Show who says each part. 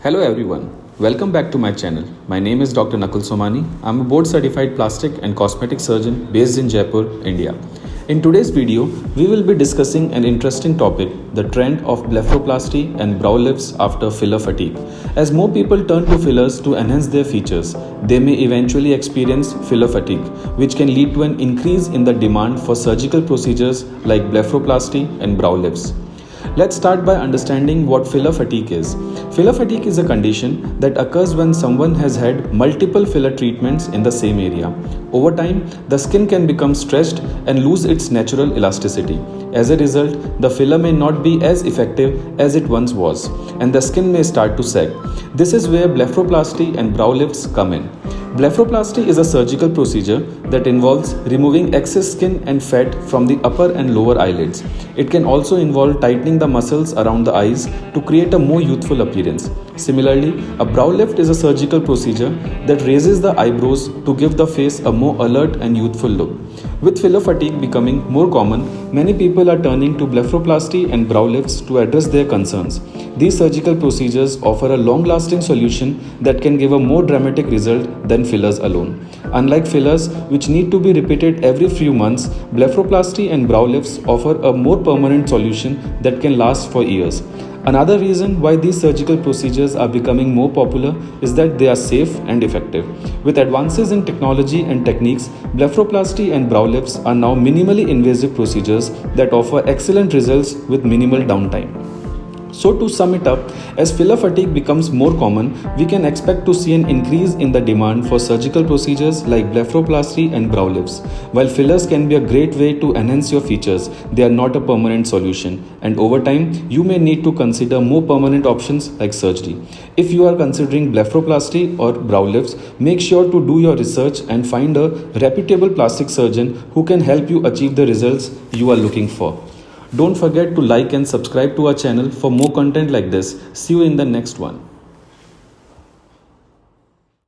Speaker 1: Hello everyone, welcome back to my channel. My name is Dr. Nakul Somani. I'm a board certified plastic and cosmetic surgeon based in Jaipur, India. In today's video, we will be discussing an interesting topic, the trend of blepharoplasty and brow lifts after filler fatigue. As more people turn to fillers to enhance their features, they may eventually experience filler fatigue, which can lead to an increase in the demand for surgical procedures like blepharoplasty and brow lifts. Let's start by understanding what filler fatigue is. Filler fatigue is a condition that occurs when someone has had multiple filler treatments in the same area. Over time, the skin can become stretched and lose its natural elasticity. As a result, the filler may not be as effective as it once was, and the skin may start to sag. This is where blepharoplasty and brow lifts come in. Blepharoplasty is a surgical procedure that involves removing excess skin and fat from the upper and lower eyelids. It can also involve tightening the muscles around the eyes to create a more youthful appearance. Similarly, a brow lift is a surgical procedure that raises the eyebrows to give the face a more alert and youthful look. With filler fatigue becoming more common, many people are turning to blepharoplasty and brow lifts to address their concerns. These surgical procedures offer a long-lasting solution that can give a more dramatic result than fillers alone. Unlike fillers, which need to be repeated every few months, blepharoplasty and brow lifts offer a more permanent solution that can last for years. Another reason why these surgical procedures are becoming more popular is that they are safe and effective. With advances in technology and techniques, blepharoplasty and brow lifts are now minimally invasive procedures that offer excellent results with minimal downtime. So to sum it up, as filler fatigue becomes more common, we can expect to see an increase in the demand for surgical procedures like blepharoplasty and brow lifts. While fillers can be a great way to enhance your features, they are not a permanent solution, and over time, you may need to consider more permanent options like surgery. If you are considering blepharoplasty or brow lifts, make sure to do your research and find a reputable plastic surgeon who can help you achieve the results you are looking for. Don't forget to like and subscribe to our channel for more content like this. See you in the next one.